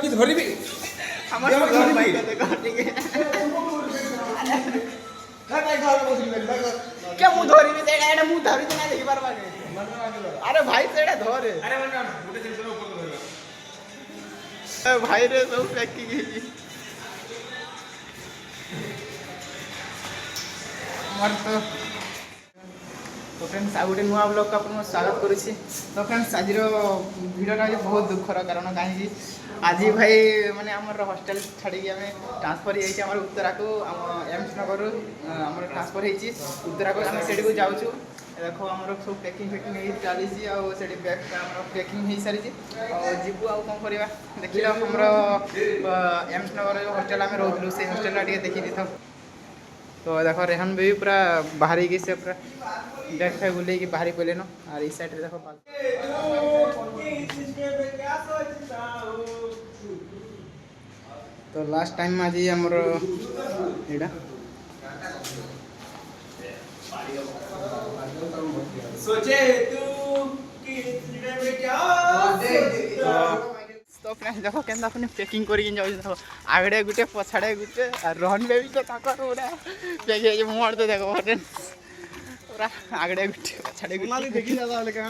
কি ধরিবি আমার দেও ঘর ধরিবি। ভাই দেখো ঠিক কে মু ধরিবি সেটা এটা মু ধরিছি না দেখি পারবা কে আরে ভাই সেটা ধরে আরে মানে গোটে জিনিস উপর ধরিবা এ ভাই রে সব প্যাকিং ହେଇଛି আমার তো ফ্রেন্ডস ଆଉ ଗୋଟେ ନୂଆ ବ୍ଲଗ୍କୁ ଆପଣଙ୍କୁ ସ୍ୱାଗତ କରୁଛି ତ ଫ୍ରେଣ୍ଡସ୍ ଆଜିର ଭିଡ଼ିଓଟା ହେଉଛି ବହୁତ ଦୁଃଖର କାରଣ କାହିଁକି ଆଜି ଭାଇ ମାନେ ଆମର ହଷ୍ଟେଲ ଛାଡ଼ିକି ଆମେ ଟ୍ରାନ୍ସଫର୍ ହେଇଯାଇଛି ଆମର ଉତ୍ତରାକୁ ଆମ ଏମ୍ସ ନଗରରୁ ଆମର ଟ୍ରାନ୍ସଫର୍ ହେଇଛି ଉତ୍ତରାକୁ ଆମେ ସେଠିକୁ ଯାଉଛୁ ଦେଖ ଆମର ସବୁ ପ୍ୟାକିଂ ଫେକିଂ ହେଇ ଚାଲିଛି ଆଉ ସେଠି ବ୍ୟାଗ୍ ଆମର ପ୍ୟାକିଂ ହେଇସାରିଛି ଆଉ ଯିବୁ ଆଉ କ'ଣ କରିବା ଦେଖିଲା ଆମର ଏମ୍ସ ନଗର ଯେଉଁ ହଷ୍ଟେଲ ଆମେ ରହୁଥିଲୁ ସେଇ ହଷ୍ଟେଲଟା ଟିକେ ଦେଖି ଦେଇଥାଉ तो देखो रेहान भी पूरा बाहरी गई से पूरा बैग फैग बुले की बाहरी पहले नो और इस साइड देखो तो लास्ट टाइम आज हमर एडा सोचे तू कि में क्या तो फ्रेंड्स देखो केंदा अपने पैकिंग करके जाउ देखो आगड़े गुटे पछाड़े गुटे और रोहन बेबी तो ताकर पूरा पैकिंग मोड़ तो देखो फ्रेंड्स पूरा आगड़े गुटे पछाड़े गुटे देखी जाता है क्या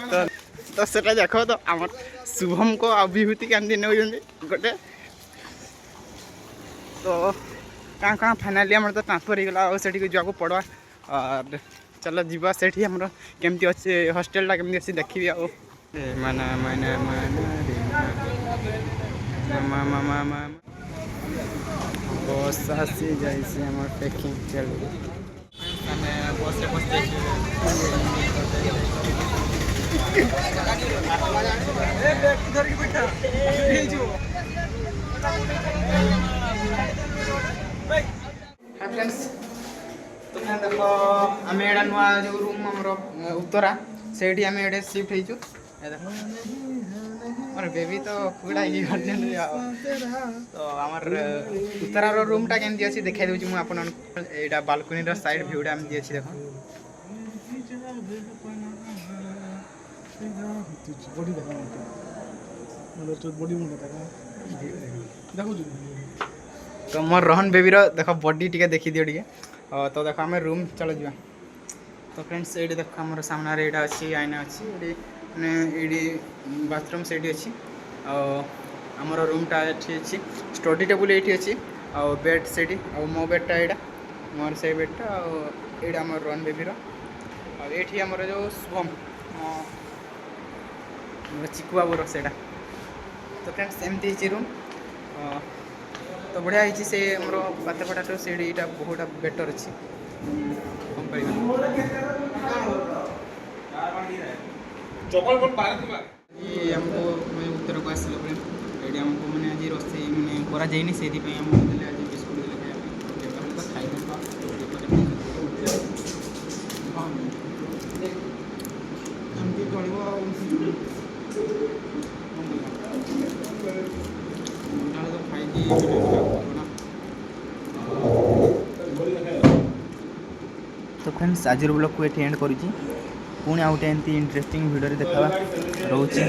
तो सेटा देखो तो हमर शुभम को अभिभूति केंदी नै होजंदी गुटे तो कहाँ फाइनाली हमर तो ट्रांसफर हो गला और सेठी को जाको पड़वा और चलो जीवा सेठी हमर केमती अछि हॉस्टलटा केमती अछि देखिबी आ माना माना मामा मामा मामा बस आसी जाइए हमार पैकिंग चल फ्रेंड्स तो देखो आम एडा नुआ जो रूम आमर उत्तरा से आम एडे शिफ्ट हो मोर बेबी तो खुड़ा ही गार्जियन तो आमर उत्तरार रूमटा केमती अच्छी देखा दूँ मुझे आपन यहाँ बालकनी साइड भ्यूटा एमती अच्छी देखो तो मोर रोहन बेबीर देख बॉडी टी देखी दियो टे तो देखो आम रूम चलो जा तो फ्रेंड्स ये देखो आम सामने यहाँ अच्छी आईना अच्छी मैंने ये बाथरूम से अच्छी आमर रूमटा ये अच्छी स्टडी टेबुल ये अच्छी आ बेड से मो बेडटा यहाँ मोर से बेडटा आम रोहन बेबीर ये आमर जो शुभम चिकू बाबूर से तो फ्रेंड्स एमती रूम तो बढ़िया होती से मोर पात्रपटा तो से बहुत बेटर अच्छी ये हमको मैं उत्तर को आसला ये हमको मैंने आज रोसे मैंने करा जाइनी से हमको देले आज बिस्कुट देले खाई तो फ्रेंड्स आज ब्लॉग को ये एंड करुँची पुणी आउटे एमती इंटरेस्टिंग वीडियो देखा रोचे।